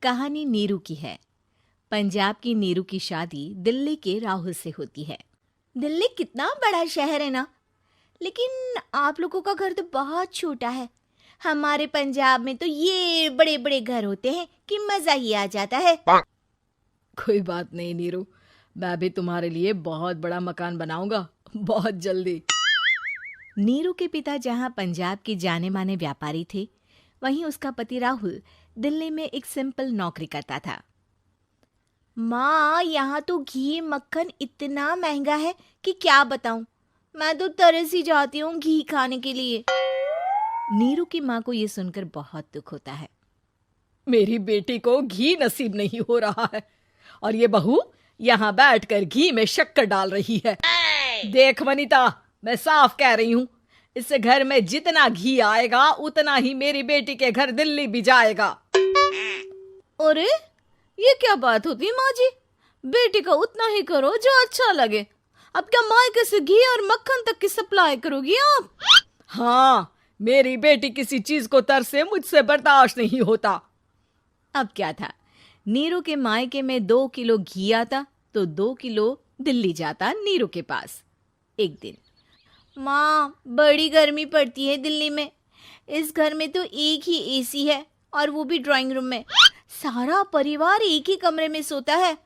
कहानी नीरू की है। पंजाब की नीरू की शादी दिल्ली के राहुल से होती है। दिल्ली कितना बड़ा शहर है ना, लेकिन आप लोगों का घर तो बहुत छोटा है। हमारे पंजाब में तो ये बड़े बड़े घर होते हैं कि मजा ही आ जाता है। कोई बात नहीं नीरू, मैं भी तुम्हारे लिए बहुत बड़ा मकान बनाऊंगा बहुत जल्दी। नीरू के पिता जहाँ पंजाब के जाने माने व्यापारी थे, वहीं उसका पति राहुल दिल्ली में एक सिंपल नौकरी करता था। माँ, यहाँ तो घी मक्खन इतना महंगा है कि क्या बताऊं। मैं तो तरस ही जाती हूँ घी खाने के लिए। नीरू की माँ को ये सुनकर बहुत दुख होता है। मेरी बेटी को घी नसीब नहीं हो रहा है और ये बहू यहाँ बैठकर घी में शक्कर डाल रही है। देख वनिता, मैं साफ कह रही हूँ, इस घर में जितना घी आएगा उतना ही मेरी बेटी के घर दिल्ली भी जाएगा। अरे ये क्या बात होती है माँ जी? बेटी का उतना ही करो जो अच्छा लगे। अब क्या मायके से घी और मक्खन तक की सप्लाई करोगी आप? हाँ, मेरी बेटी किसी चीज को तरसे मुझसे बर्दाश्त नहीं होता। अब क्या था, नीरू के मायके में 2 किलो घी आता तो 2 किलो दिल्ली जाता नीरू के पास। एक दिन, माँ बड़ी गर्मी पड़ती है दिल्ली में। इस घर में तो एक ही एसी है और वो भी ड्राइंग रूम में। सारा परिवार एक ही कमरे में सोता है।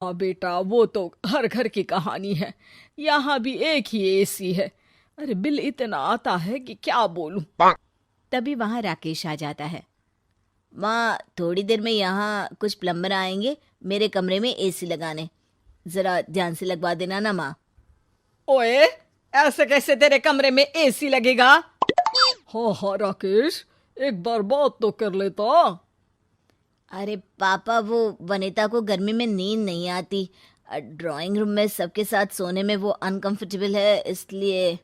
हाँ बेटा, वो तो हर घर की कहानी है। यहाँ भी एक ही एसी है। अरे बिल इतना आता है कि क्या बोलूं। तभी वहां राकेश आ जाता है। माँ, थोड़ी देर में यहाँ कुछ प्लम्बर आएंगे मेरे कमरे में एसी लगाने। जरा ध्यान से लगवा देना ना माँ। ओए, ऐसे कैसे तेरे कमरे में एसी लगेगा? हाँ राकेश, एक बार बात तो कर लेता। अरे पापा, वो वनिता को गर्मी में नींद नहीं आती। ड्राइंग रूम में सबके साथ सोने में वो अनकंफर्टेबल है, इसलिए।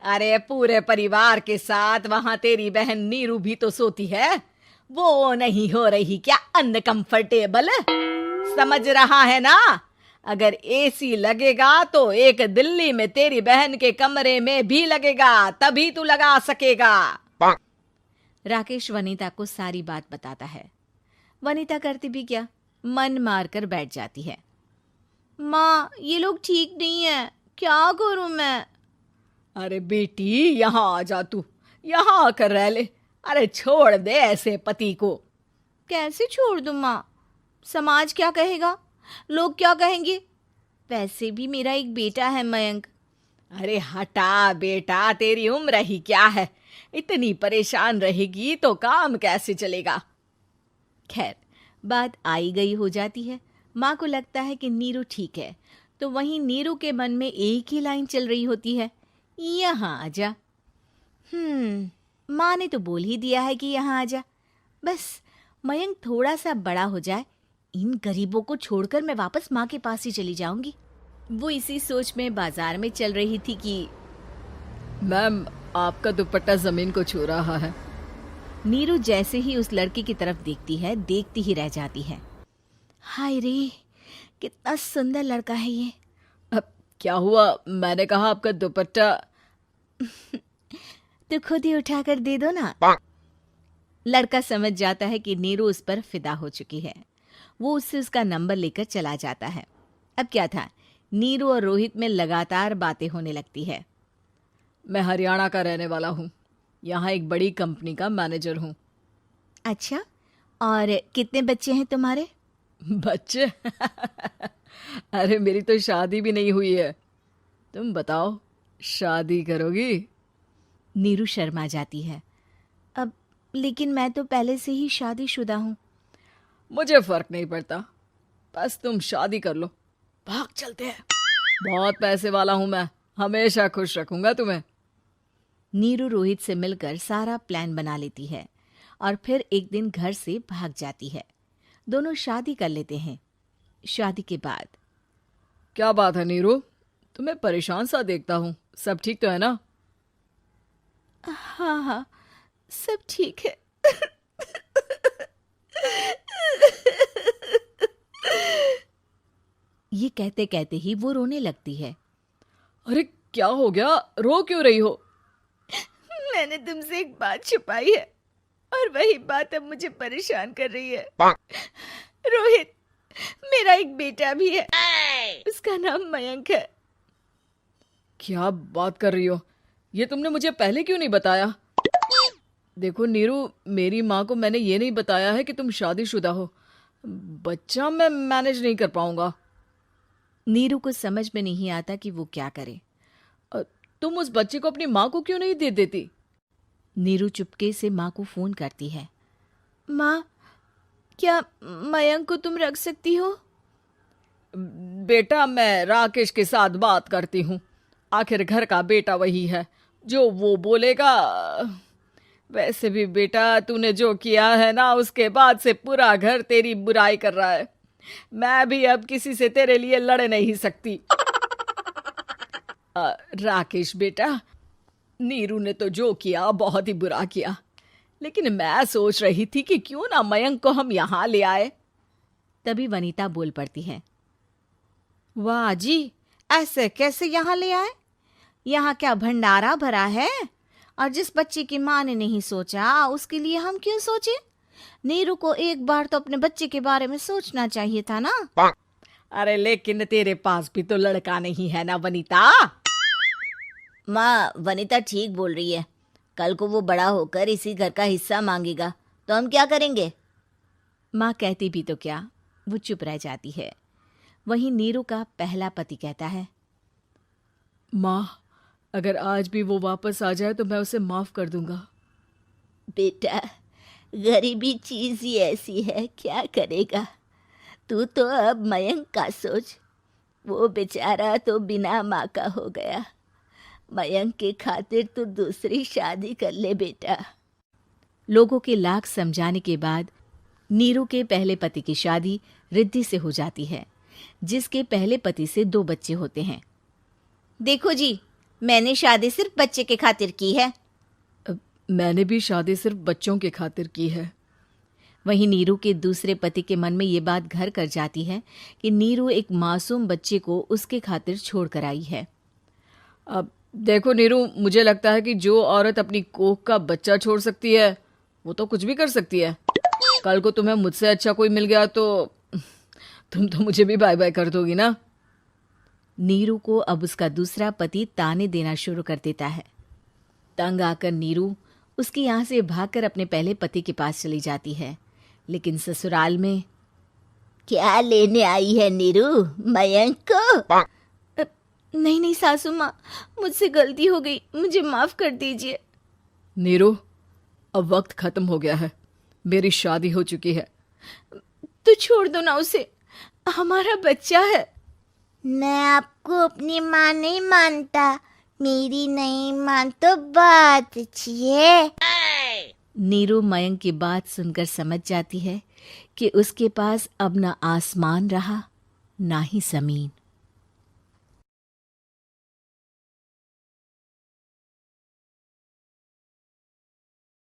अरे पूरे परिवार के साथ वहां तेरी बहन नीरू भी तो सोती है। वो नहीं हो रही क्या अनकंफर्टेबल? समझ रहा है ना? अगर एसी लगेगा तो एक दिल्ली में तेरी बहन के कमरे में भी लगेगा, तभी तू लगा सकेगा। राकेश वनिता को सारी बात बताता है। वनिता करती भी क्या, मन मार कर बैठ जाती है। माँ, ये लोग ठीक नहीं है, क्या करूं मैं? अरे बेटी, यहाँ आ जा, तू यहाँ आकर रह ले। अरे छोड़ दे ऐसे पति को। कैसे छोड़ दूं माँ? समाज क्या कहेगा, लोग क्या कहेंगे? वैसे भी मेरा एक बेटा है मयंक। अरे हटा बेटा, तेरी उम्र ही क्या है? इतनी परेशान रहेगी तो काम कैसे चलेगा? खैर, बात आई गई हो जाती है। माँ को लगता है कि नीरू ठीक है, तो वहीं नीरू के मन में एक ही लाइन चल रही होती है, यहाँ आजा। माँ ने तो बोल ही दिया है कि यहाँ आजा। बस मयंक थोड़ा सा बड़ा हो जाए, इन गरीबों को छोड़कर मैं वापस माँ के पास ही चली जाऊंगी। वो इसी सोच में बाजार में चल रही थी कि मैम, आपका दुपट्टा जमीन को छू रहा है। नीरू जैसे ही उस लड़की की तरफ देखती है, देखती ही रह जाती है। हाय रे, कितना सुंदर लड़का है ये। अब क्या हुआ? मैंने कहा आपका दुपट्टा। तो खुद ही उठाकर दे दो ना। लड़का समझ जाता है कि नीरू उस पर फिदा हो चुकी है। वो उससे उसका नंबर लेकर चला जाता है। अब क्या था, नीरू और रोहित में लगातार बातें होने लगती है। मैं हरियाणा का रहने वाला हूँ, यहाँ एक बड़ी कंपनी का मैनेजर हूँ। अच्छा, और कितने बच्चे हैं तुम्हारे? बच्चे? अरे मेरी तो शादी भी नहीं हुई है। तुम बताओ, शादी करोगी? नीरू शर्मा जाती है। अब लेकिन मैं तो पहले से ही शादीशुदा हूँ। मुझे फर्क नहीं पड़ता, बस तुम शादी कर लो। भाग चलते हैं, बहुत पैसे वाला हूँ मैं, हमेशा खुश रखूंगा तुम्हें। नीरू रोहित से मिलकर सारा प्लान बना लेती है और फिर एक दिन घर से भाग जाती है। दोनों शादी कर लेते हैं। शादी के बाद, क्या बात है नीरू, तुम्हें परेशान सा देखता हूँ, सब ठीक तो है ना? हाँ हाँ, सब ठीक है। ये कहते कहते ही वो रोने लगती है। अरे क्या हो गया, रो क्यों रही हो? मैंने तुमसे एक बात छुपाई है और वही यही बात अब मुझे परेशान कर रही है। रोहित, मेरा एक बेटा भी है, उसका नाम मयंक है। क्या बात कर रही हो? ये तुमने मुझे पहले क्यों नहीं बताया? देखो नीरू, मेरी माँ को मैंने ये नहीं बताया है कि तुम शादीशुदा हो। बच्चा मैं मैनेज नहीं कर पाऊंगा। नीरू को समझ में नहीं आता कि वो क्या करे। तुम उस बच्चे को अपनी माँ को क्यों नहीं दे देती? नीरू चुपके से माँ को फोन करती है। माँ, क्या मयंक को तुम रख सकती हो? बेटा, मैं राकेश के साथ बात करती हूँ। आखिर घर का बेटा वही है, जो वो बोलेगा। वैसे भी बेटा, तूने जो किया है ना, उसके बाद से पूरा घर तेरी बुराई कर रहा है। मैं भी अब किसी से तेरे लिए लड़ नहीं सकती। राकेश बेटा, नीरू ने तो जो किया बहुत ही बुरा किया, लेकिन मैं सोच रही थी कि क्यों ना मयंक को हम यहाँ ले आए। तभी वनीता बोल पड़ती है। वाह जी, ऐसे कैसे यहाँ ले आए? यहाँ क्या भंडारा भरा है? और जिस बच्चे की माँ ने नहीं सोचा, उसके लिए हम क्यों सोचे? नीरू को एक बार तो अपने बच्चे के बारे में सोचना चाहिए था ना। अरे लेकिन तेरे पास भी तो लड़का नहीं है ना वनीता। माँ, वनीता ठीक बोल रही है। कल को वो बड़ा होकर इसी घर का हिस्सा मांगेगा तो हम क्या करेंगे? माँ कहती भी तो क्या, वो चुप रह जाती है। वहीं नीरू का पहला पति कहता है। माँ, अगर आज भी वो वापस आ जाए तो मैं उसे माफ कर दूंगा। बेटा, गरीबी चीज ही ऐसी है, क्या करेगा? तू तो अब मयंक का सोच। वो बेचारा तो बिना माँ का हो गया। मयंक के खातिर तू दूसरी शादी कर ले बेटा। लोगों के लाख समझाने के बाद नीरू के पहले पति की शादी रिद्धि से हो जाती है, जिसके पहले पति से 2 बच्चे होते हैं। देखो जी, मैंने शादी सिर्फ बच्चे के खातिर की है। मैंने भी शादी सिर्फ बच्चों के खातिर की है। वहीं नीरू के दूसरे पति के मन में ये बात घर कर जाती है कि नीरू एक मासूम बच्चे को उसके खातिर छोड़ कर आई है। अब देखो नीरू, मुझे लगता है कि जो औरत अपनी कोख का बच्चा छोड़ सकती है, वो तो कुछ भी कर सकती है। कल को तुम्हें मुझसे अच्छा कोई मिल गया तो तुम तो मुझे भी बाय बाय कर दोगी ना। नीरू को अब उसका दूसरा पति ताने देना शुरू कर देता है। तंग आकर नीरू उसके यहाँ से भागकर अपने पहले पति के पास चली जाती है, लेकिन ससुराल में क्या लेने आई है नीरू, मयंक को? नहीं नहीं सासू माँ, मुझसे गलती हो गई, मुझे माफ कर दीजिए। नीरू, अब वक्त खत्म हो गया है, मेरी शादी हो चुकी है। तो छोड़ दो ना उसे, हमारा बच्चा है। मैं आपको अपनी माँ नहीं मानता, मेरी नहीं मान तो बात अच्छी है। नीरू मयंक की बात सुनकर समझ जाती है कि उसके पास अब ना आसमान रहा ना ही जमीन।